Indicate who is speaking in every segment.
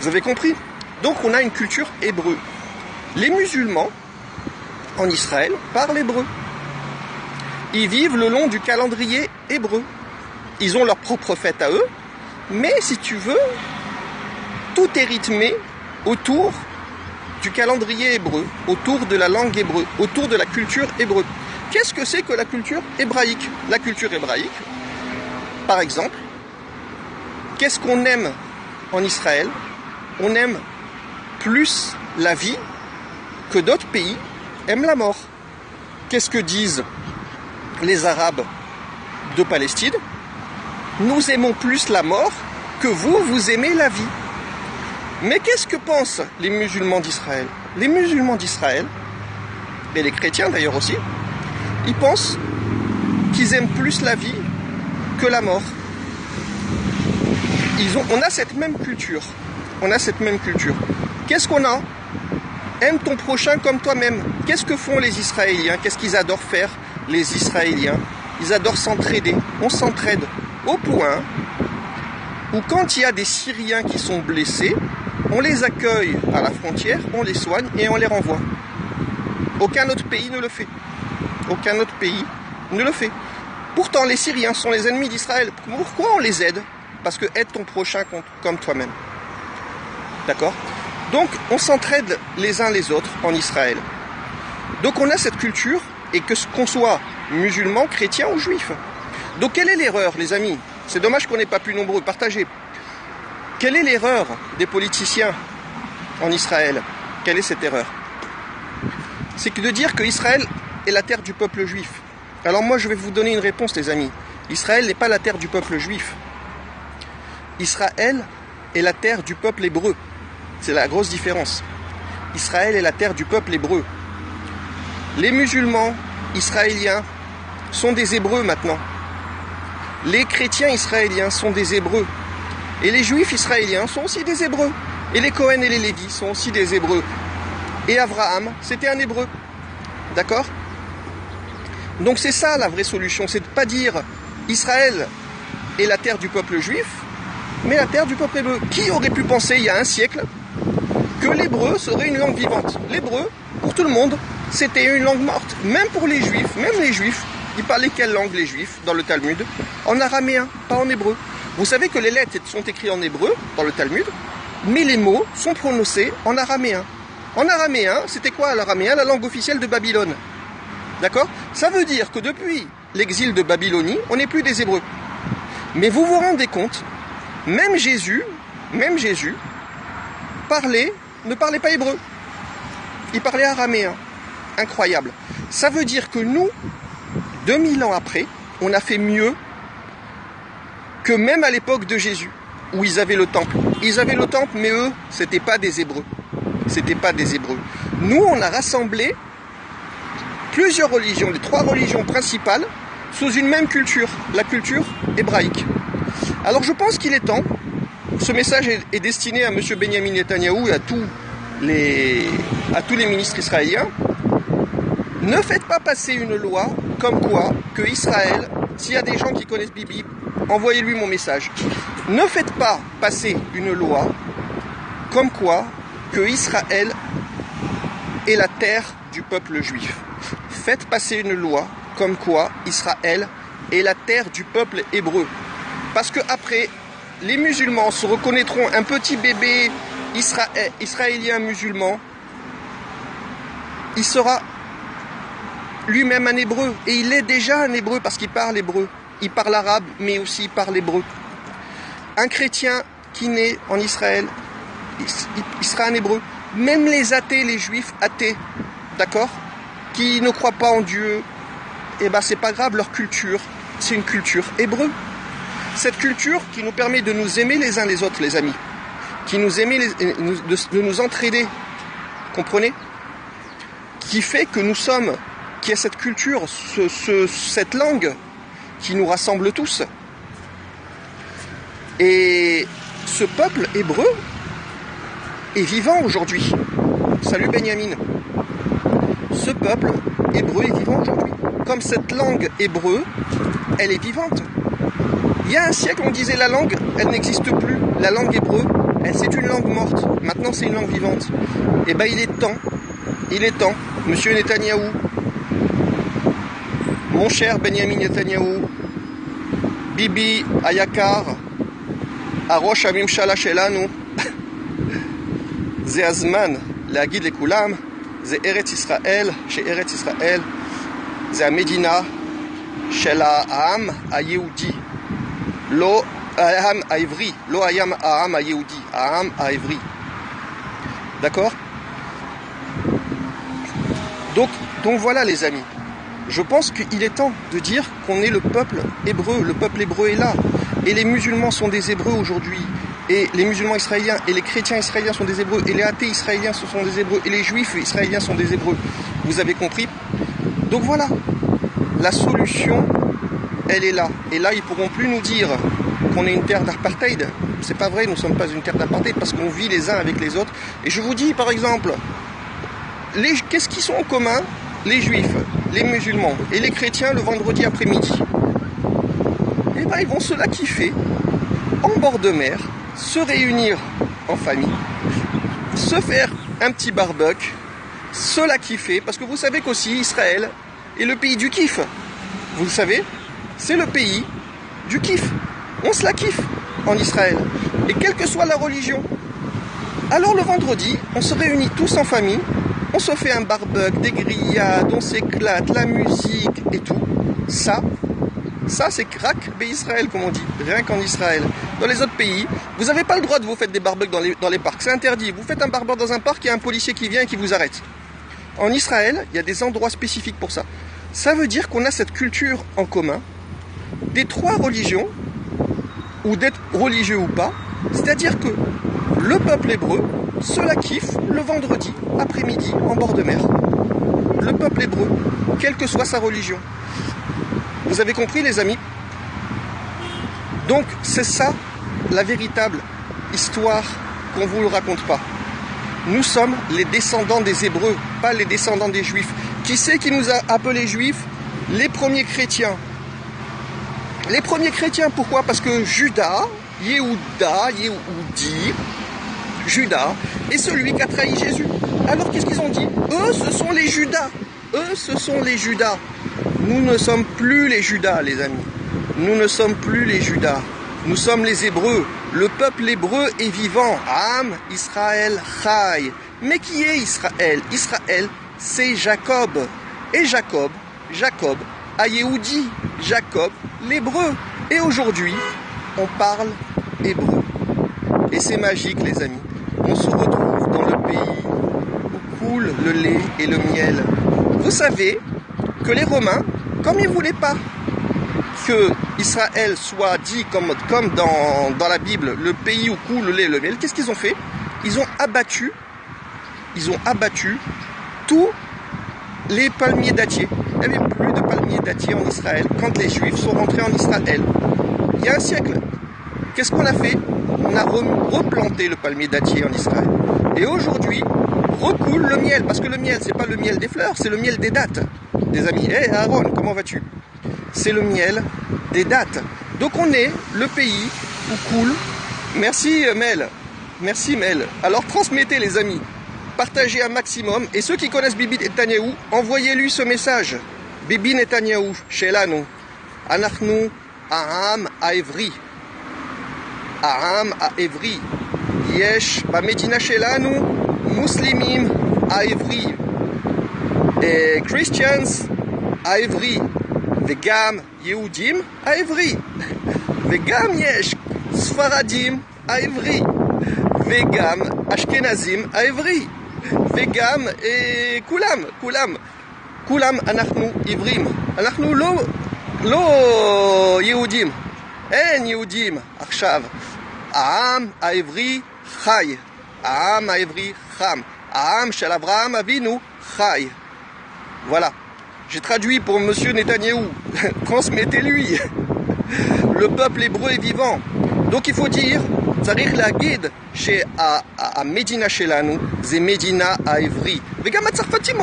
Speaker 1: Vous avez compris? Donc on a une culture hébreu. Les musulmans, en Israël, parlent hébreu. Ils vivent le long du calendrier hébreu. Ils ont leur propre fête à eux, mais si tu veux, tout est rythmé autour du calendrier hébreu, autour de la langue hébreu, autour de la culture hébreu. Qu'est-ce que c'est que la culture hébraïque? La culture hébraïque, par exemple, qu'est-ce qu'on aime en Israël? On aime plus la vie que d'autres pays aiment la mort. Qu'est-ce que disent les Arabes de Palestine? Nous aimons plus la mort que vous aimez la vie. Mais qu'est-ce que pensent les musulmans d'Israël? Les musulmans d'Israël, et les chrétiens d'ailleurs aussi, ils pensent qu'ils aiment plus la vie que la mort. On a cette même culture. On a cette même culture. Qu'est-ce qu'on a? Aime ton prochain comme toi-même. Qu'est-ce que font les Israéliens? Qu'est-ce qu'ils adorent faire, les Israéliens? Ils adorent s'entraider. On s'entraide au point où quand il y a des Syriens qui sont blessés, on les accueille à la frontière, on les soigne et on les renvoie. Aucun autre pays ne le fait. Aucun autre pays ne le fait. Pourtant, les Syriens sont les ennemis d'Israël. Pourquoi on les aide? Parce que aide ton prochain comme toi-même. D'accord? Donc, on s'entraide les uns les autres en Israël. Donc, on a cette culture, et qu'on soit musulman, chrétien ou juif. Donc, quelle est l'erreur, les amis? C'est dommage qu'on n'ait pas pu nombreux partager. Quelle est l'erreur des politiciens en Israël? Quelle est cette erreur? C'est que de dire que Israël est la terre du peuple juif. Alors moi, je vais vous donner une réponse, les amis. Israël n'est pas la terre du peuple juif. Israël est la terre du peuple hébreu. C'est la grosse différence. Israël est la terre du peuple hébreu. Les musulmans israéliens sont des Hébreux maintenant. Les chrétiens israéliens sont des Hébreux. Et les juifs israéliens sont aussi des Hébreux. Et les Cohen et les Lévi sont aussi des Hébreux. Et Abraham, c'était un Hébreu. D'accord? Donc c'est ça la vraie solution. C'est de ne pas dire Israël est la terre du peuple juif, mais la terre du peuple hébreu. Qui aurait pu penser il y a un siècle que l'hébreu serait une langue vivante? L'hébreu, pour tout le monde, c'était une langue morte. Même pour les juifs, ils parlaient quelle langue les juifs dans le Talmud? En araméen, pas en hébreu. Vous savez que les lettres sont écrites en hébreu dans le Talmud, mais les mots sont prononcés en araméen. En araméen, c'était quoi l'araméen? La langue officielle de Babylone. D'accord? Ça veut dire que depuis l'exil de Babylonie, on n'est plus des Hébreux. Mais vous vous rendez compte, même Jésus ne parlait pas hébreu. Il parlait araméen. Incroyable. Ça veut dire que nous, 2000 ans après, on a fait mieux que même à l'époque de Jésus, où ils avaient le temple. Ils avaient le temple, mais eux, c'était pas des Hébreux. C'était pas des Hébreux. Nous, on a rassemblé plusieurs religions, les 3 religions principales, sous une même culture, la culture hébraïque. Alors je pense qu'il est temps, ce message est destiné à M. Benjamin Netanyahou et à tous les ministres israéliens. Ne faites pas passer une loi comme quoi que Israël, s'il y a des gens qui connaissent Bibi, envoyez-lui mon message. Ne faites pas passer une loi comme quoi que Israël est la terre du peuple juif. Faites passer une loi comme quoi Israël est la terre du peuple hébreu. Parce que après, les musulmans se reconnaîtront un petit bébé israélien musulman. Il sera lui-même un hébreu. Et il est déjà un hébreu parce qu'il parle hébreu. Il parle arabe, mais aussi il parle hébreu. Un chrétien qui naît en Israël, il sera un hébreu. Même les athées, les juifs athées, d'accord, qui ne croient pas en Dieu, eh ben c'est pas grave, leur culture, c'est une culture hébreu. Cette culture qui nous permet de nous aimer les uns les autres, les amis, qui nous aime de nous entraider, comprenez? Qui fait que nous sommes, qui a cette culture, cette langue qui nous rassemble tous. Et ce peuple hébreu est vivant aujourd'hui. Salut Benjamin. Ce peuple hébreu est vivant aujourd'hui. Comme cette langue hébreu, elle est vivante. Il y a un siècle, on disait la langue, elle n'existe plus. La langue hébreu, c'est une langue morte, maintenant c'est une langue vivante. Et ben il est temps, monsieur Netanyahou, mon cher Benjamin Netanyahou, Bibi Ayakar, Arosh Amimshala Shelanu, Ze Azman, להגיד לכולם, זה ארץ ישראל, שארץ ישראל זה המדינה של העם היהודי, לא העם העברי, לא העם היהודי, העם העברי. D'accord? Donc voilà les amis, je pense qu'il est temps de dire qu'on est le peuple hébreu est là, et les musulmans sont des hébreux aujourd'hui. Et les musulmans israéliens et les chrétiens israéliens sont des hébreux, et les athées israéliens ce sont des hébreux, et les juifs israéliens sont des hébreux. Vous avez compris? Donc voilà, la solution, elle est là. Et là, ils ne pourront plus nous dire qu'on est une terre d'apartheid. C'est pas vrai, nous ne sommes pas une terre d'apartheid, parce qu'on vit les uns avec les autres. Et je vous dis, par exemple, qu'est-ce qu'ils sont en commun? Les juifs, les musulmans et les chrétiens le vendredi après-midi. Et ben, ils vont se la kiffer en bord de mer, se réunir en famille, se faire un petit barbecue, se la kiffer, parce que vous savez qu'aussi Israël est le pays du kiff. Vous le savez, c'est le pays du kiff. On se la kiffe en Israël, et quelle que soit la religion. Alors le vendredi, on se réunit tous en famille, on se fait un barbecue, des grillades, on s'éclate, la musique et tout. Ça c'est crack Israël, comme on dit, rien qu'en Israël. Dans les autres pays, vous n'avez pas le droit de vous faire des barbecues dans les parcs, c'est interdit. Vous faites un barbecue dans un parc, il y a un policier qui vient et qui vous arrête. En Israël, il y a des endroits spécifiques pour ça. Ça veut dire qu'on a cette culture en commun, des trois religions, ou d'être religieux ou pas, c'est-à-dire que le peuple hébreu se la kiffe le vendredi après-midi en bord de mer. Le peuple hébreu, quelle que soit sa religion. Vous avez compris les amis? Donc c'est ça la véritable histoire qu'on ne vous le raconte pas. Nous sommes les descendants des Hébreux, pas les descendants des Juifs. Qui c'est qui nous a appelés Juifs? Les premiers chrétiens. Les premiers chrétiens, pourquoi? Parce que Judas, Yehudi, Judas, est celui qui a trahi Jésus. Alors qu'est-ce qu'ils ont dit? Eux, ce sont les Judas. Eux, ce sont les Judas. Nous ne sommes plus les Judas, les amis. Nous ne sommes plus les Judas. Nous sommes les Hébreux. Le peuple hébreu est vivant. Am Israël Chai. Mais qui est Israël? Israël, c'est Jacob. Et Jacob a Yehudi. Jacob, l'hébreu. Et aujourd'hui, on parle hébreu. Et c'est magique, les amis. On se retrouve dans le pays où coule le lait et le miel. Vous savez que les Romains, comme ils ne voulaient pas que Israël soit dit comme dans la Bible, le pays où coule le lait et le miel, qu'est-ce qu'ils ont fait? Ils ont abattu tous les palmiers dattiers. Il n'y avait plus de palmiers dattiers en Israël quand les Juifs sont rentrés en Israël. Il y a un siècle. Qu'est-ce qu'on a fait? On a replanté le palmier dattier en Israël. Et aujourd'hui, recoule le miel. Parce que le miel, c'est pas le miel des fleurs, c'est le miel des dattes. Des amis, hé Aaron, comment vas-tu? C'est le miel des dattes. Donc on est le pays où coule. Merci Mel. Merci Mel. Alors transmettez les amis. Partagez un maximum. Et ceux qui connaissent Bibi Netanyahou, envoyez-lui ce message. Bibi Netanyahou, Shelanu. Anachnu Aham Haevri. Aham Haevri. Yesh Bamedina Shelanu. Muslimim Haevri. Christians Haevri. וגם יהודים העברי, וגם יש ספרדים העברי, וגם אשכנזים העברי, וגם כולם אנחנו עברים, אנחנו לא יהודים, אין יהודים עכשיו, העם העברי חי, העם העברי חם, העם של אברהם אבינו חי. Voilà. J'ai traduit pour monsieur Netanyahou. Transmettez-lui. Le peuple hébreu est vivant. Donc il faut dire, צריך להגיד שהמדינה שלנו זה מדינה העברי. וגם הצרפתים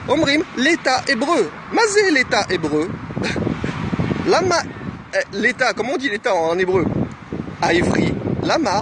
Speaker 1: אומרים l'état hébreu. מה זה l'état hébreu? למה l'état, comment on dit l'état en hébreu? העברי. למה?